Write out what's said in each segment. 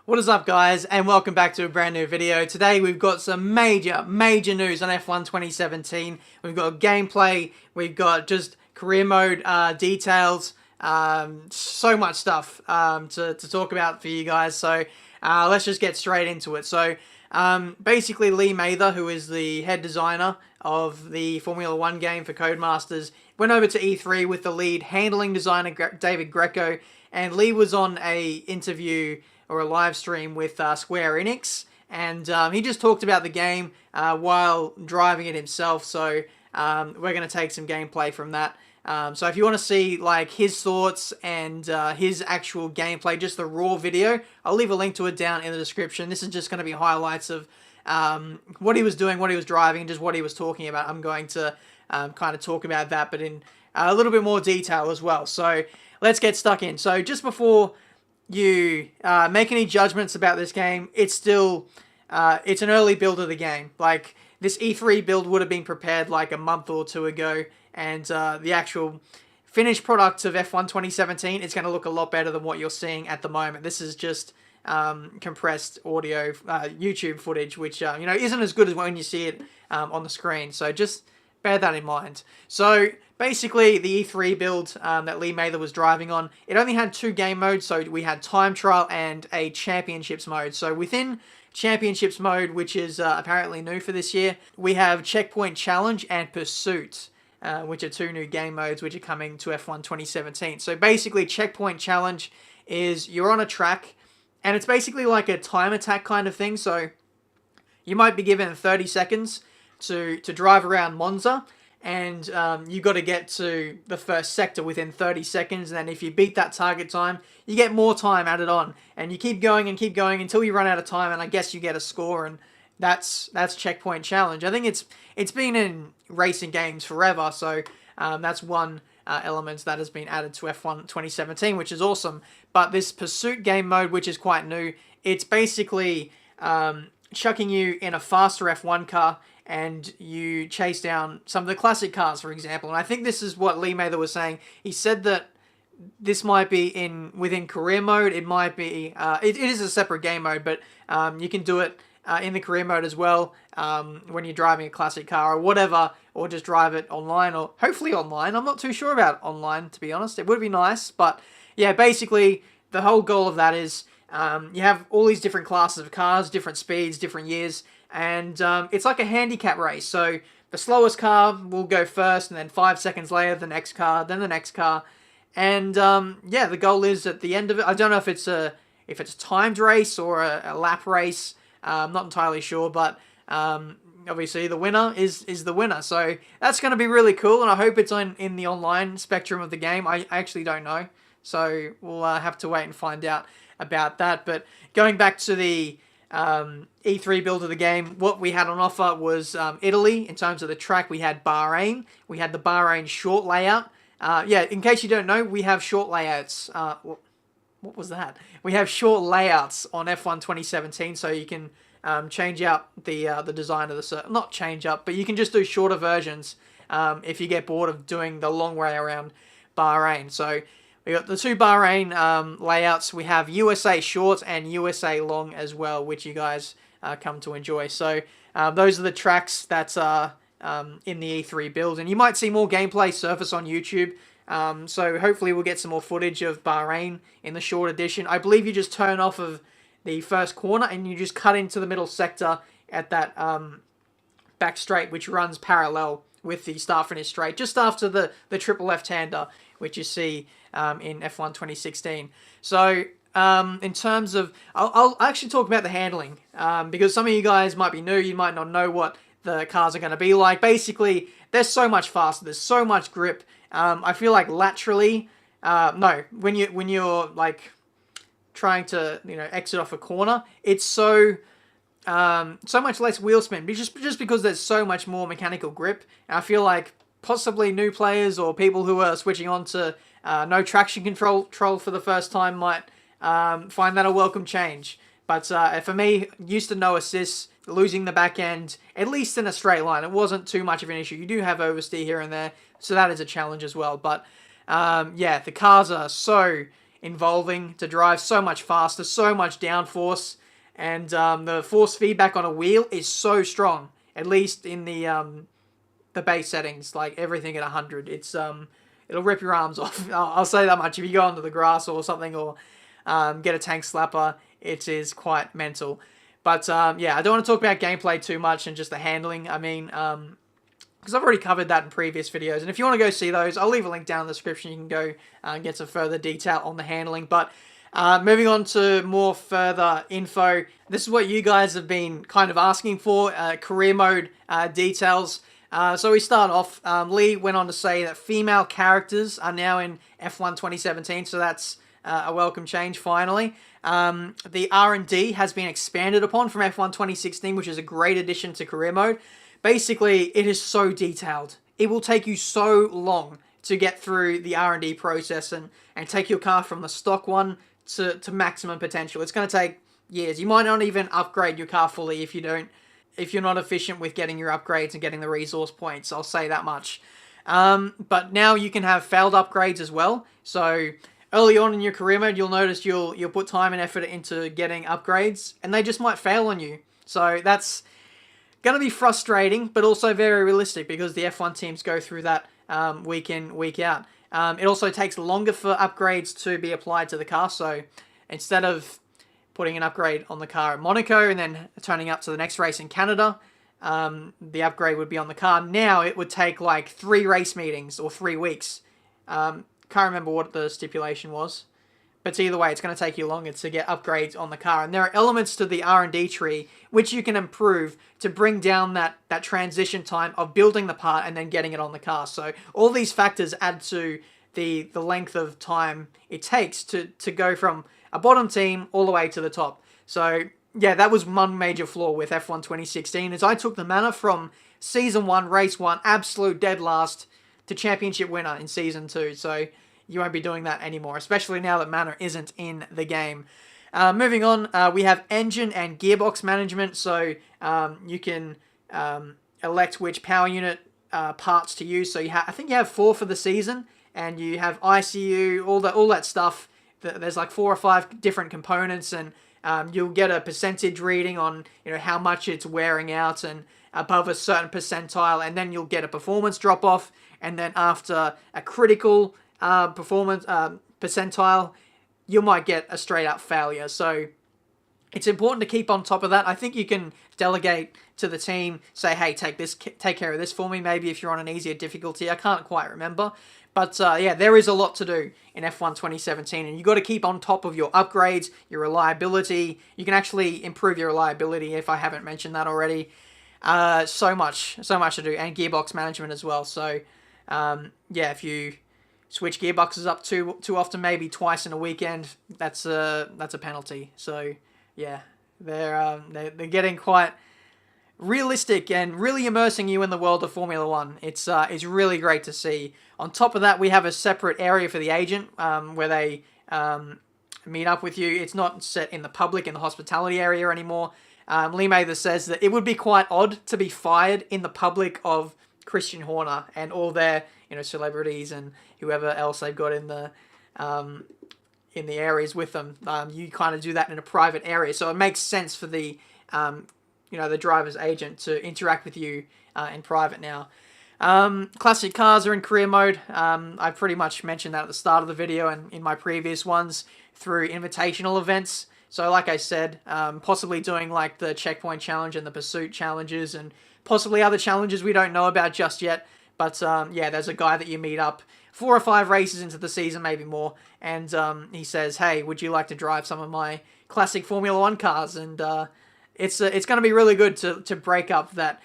What is up, guys, and welcome back to a brand new video. Today we've got some major news on F1 2017. We've got gameplay, we've got just career mode details, so much stuff to talk about for you guys. So let's just get straight into it. So basically Lee Mather, who is the head designer of the Formula 1 game for Codemasters, went over to E3 with the lead handling designer David Greco, and Lee was on a interview or a live stream with Square Enix, and he just talked about the game while driving it himself. So we're going to take some gameplay from that. So if you want to see like his thoughts and his actual gameplay, just the raw video, I'll leave a link to it down in the description. This is just going to be highlights of what he was doing, what he was driving, just what he was talking about. I'm going to kind of talk about that, but in a little bit more detail as well. So let's get stuck in. So just before you make any judgments about this game, it's still it's an early build of the game. Like, this E3 build would have been prepared like a month or two ago, and the actual finished product of F1 2017 is going to look a lot better than what you're seeing at the moment. This is just compressed audio YouTube footage, which you know, isn't as good as when you see it on the screen. So just bear that in mind. So basically, the E3 build that Lee Mather was driving on, it only had two game modes. So we had time trial and a championships mode. So within championships mode, which is apparently new for this year, we have checkpoint challenge and pursuit, which are two new game modes which are coming to F1 2017. So basically, checkpoint challenge is you're on a track, and it's basically like a time attack kind of thing. So you might be given 30 seconds to drive around Monza, and you got to get to the first sector within 30 seconds, and then if you beat that target time, you get more time added on, and you keep going until you run out of time, and I guess you get a score, and that's checkpoint challenge. I think it's been in racing games forever, so that's one element that has been added to F1 2017, which is awesome. But this pursuit game mode, which is quite new, it's basically chucking you in a faster F1 car, and you chase down some of the classic cars, for example. And I think this is what Lee Mather was saying. He said that this might be within career mode. It might be it is a separate game mode, but you can do it in the career mode as well when you're driving a classic car or whatever, or just drive it online, or hopefully online. I'm not too sure about online, to be honest. It would be nice, but yeah, basically the whole goal of that is you have all these different classes of cars, different speeds, different years, and it's like a handicap race. So the slowest car will go first, and then 5 seconds later the next car, then the next car, and yeah, the goal is at the end of it. I don't know if it's a timed race or a lap race. I'm not entirely sure, but obviously the winner is the winner. So that's going to be really cool, and I hope it's in the online spectrum of the game. I actually don't know, so we'll have to wait and find out about that. But going back to the E3 build of the game, what we had on offer was Italy. In terms of the track, we had Bahrain. We had the Bahrain short layout. Yeah, in case you don't know, we have short layouts. What was that? We have short layouts on F1 2017, so you can change out the design of the circuit. Not change up, but you can just do shorter versions if you get bored of doing the long way around Bahrain. So we got the two Bahrain layouts. We have USA short and USA long as well, which you guys come to enjoy. So those are the tracks that are in the E3 build, and you might see more gameplay surface on YouTube. So hopefully we'll get some more footage of Bahrain in the short edition. I believe you just turn off of the first corner and you just cut into the middle sector at that back straight, which runs parallel with the start-finish straight, just after the triple left-hander, which you see in F1 2016. So in terms of, I'll actually talk about the handling, because some of you guys might be new, you might not know what the cars are going to be like. Basically, they're so much faster, there's so much grip. I feel like laterally, no, when you're like trying to, you know, exit off a corner, it's so much less wheel spin, just because there's so much more mechanical grip. And I feel like possibly new players or people who are switching on to no traction control for the first time might find that a welcome change. But for me, used to no assists, losing the back end, at least in a straight line, it wasn't too much of an issue. You do have oversteer here and there, so that is a challenge as well. But yeah, the cars are so involving to drive, so much faster, so much downforce, and the force feedback on a wheel is so strong, at least in the base settings, like everything at 100. It's it'll rip your arms off. I'll say that much. If you go onto the grass or something, or get a tank slapper, it is quite mental. But yeah, I don't want to talk about gameplay too much and just the handling. I mean, because I've already covered that in previous videos, and if you want to go see those, I'll leave a link down in the description. You can go and get some further detail on the handling. But moving on to more further info, this is what you guys have been kind of asking for, career mode details. So we start off, Lee went on to say that female characters are now in F1 2017, so that's a welcome change finally. The R&D has been expanded upon from F1 2016, which is a great addition to career mode. Basically, it is so detailed. It will take you so long to get through the R&D process and take your car from the stock one to maximum potential. It's going to take years. You might not even upgrade your car fully if you're not efficient with getting your upgrades and getting the resource points. I'll say that much. But now you can have failed upgrades as well. So early on in your career mode, you'll notice you'll put time and effort into getting upgrades, and they just might fail on you. So that's going to be frustrating, but also very realistic, because the F1 teams go through that week in, week out. It also takes longer for upgrades to be applied to the car, so instead of putting an upgrade on the car at Monaco and then turning up to the next race in Canada, the upgrade would be on the car. Now it would take like 3 race meetings or 3 weeks. Can't remember what the stipulation was. But either way, it's going to take you longer to get upgrades on the car. And there are elements to the R&D tree which you can improve to bring down that transition time of building the part and then getting it on the car. So all these factors add to the length of time it takes to go from a bottom team all the way to the top. So yeah, that was one major flaw with F1 2016, is I took the manor from Season 1, Race 1, absolute dead last, to Championship winner in Season 2. So you won't be doing that anymore, especially now that manor isn't in the game. Moving on, we have engine and gearbox management. So you can elect which power unit parts to use. So I think you have 4 for the season, and you have ICU, all that stuff. There's like 4 or 5 different components, and you'll get a percentage reading on how much it's wearing out and above a certain percentile, and then you'll get a performance drop off, and then after a critical performance percentile, you might get a straight up failure. So it's important to keep on top of that. I think you can delegate to the team, say, hey, take care of this for me, maybe if you're on an easier difficulty. I can't quite remember. But yeah, there is a lot to do in F1 2017, and you've got to keep on top of your upgrades, your reliability. You can actually improve your reliability if I haven't mentioned that already. So much to do, and gearbox management as well. So yeah, if you switch gearboxes up too often, maybe twice in a weekend, that's a penalty. So yeah, they're getting quite realistic and really immersing you in the world of Formula One. It's really great to see. On top of that, we have a separate area for the agent where they meet up with you. It's not set in the public, in the hospitality area anymore. Lee Mather says that it would be quite odd to be fired in the public of Christian Horner and all their celebrities and whoever else they've got in the areas with them. You kind of do that in a private area, so it makes sense for the the driver's agent to interact with you in private now. Classic cars are in career mode. I pretty much mentioned that at the start of the video and in my previous ones through invitational events. So like I said, possibly doing like the checkpoint challenge and the pursuit challenges and possibly other challenges we don't know about just yet. But yeah, there's a guy that you meet up 4 or 5 races into the season, maybe more, and he says, hey, would you like to drive some of my classic Formula 1 cars? And it's going to be really good to break up that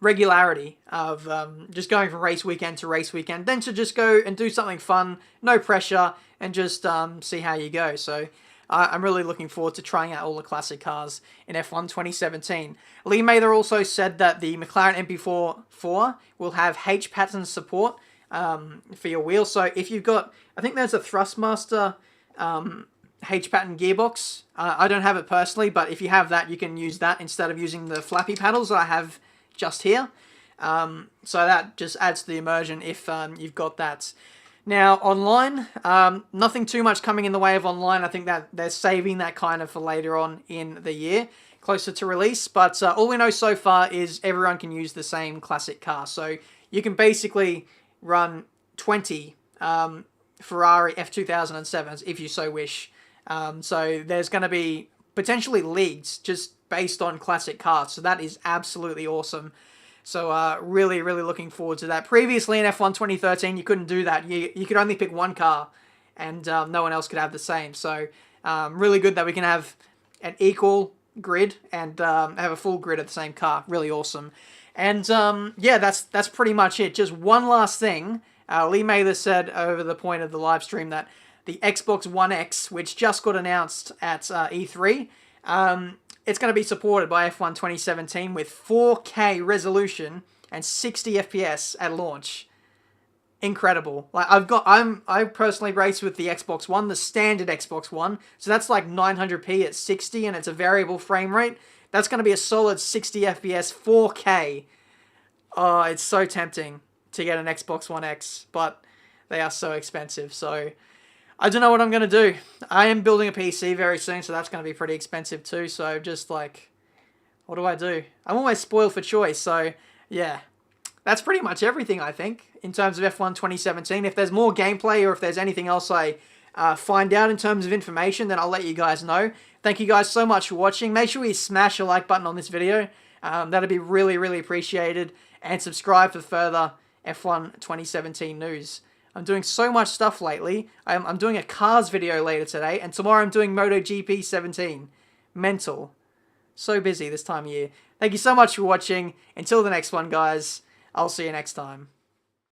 regularity of just going from race weekend to race weekend, then to just go and do something fun, no pressure, and just see how you go. So I'm really looking forward to trying out all the classic cars in F1 2017. Lee Mather also said that the McLaren MP4 will have H-pattern support for your wheels. So if you've got, I think there's a Thrustmaster H-pattern gearbox. I don't have it personally, but if you have that, you can use that instead of using the flappy paddles that I have just here. So that just adds to the immersion if you've got that. Now, online, nothing too much coming in the way of online. I think that they're saving that kind of for later on in the year, closer to release. But all we know so far is everyone can use the same classic car. So you can basically run 20 Ferrari F2007s if you so wish. So there's going to be potentially leagues just based on classic cars. So that is absolutely awesome. So really, really looking forward to that. Previously in F1 2013, you couldn't do that. You could only pick one car, and no one else could have the same. So really good that we can have an equal grid and have a full grid of the same car. Really awesome. And yeah, that's pretty much it. Just one last thing. Lee Mather said over the point of the live stream that the Xbox One X, which just got announced at E3, it's going to be supported by F1 2017 with 4K resolution and 60 FPS at launch. Incredible. Like I personally race with the Xbox One, the standard Xbox One, so that's like 900p at 60 and it's a variable frame rate. That's going to be a solid 60 FPS 4K. Oh, it's so tempting to get an Xbox One X, but they are so expensive, so I don't know what I'm going to do. I am building a PC very soon, so that's going to be pretty expensive too. So just like, what do I do? I'm always spoiled for choice. So yeah, that's pretty much everything, I think, in terms of F1 2017. If there's more gameplay or if there's anything else I find out in terms of information, then I'll let you guys know. Thank you guys so much for watching. Make sure you smash a like button on this video. That'd be really, really appreciated. And subscribe for further F1 2017 news. I'm doing so much stuff lately. I'm doing a cars video later today, and tomorrow I'm doing MotoGP 17. Mental. So busy this time of year. Thank you so much for watching. Until the next one, guys. I'll see you next time.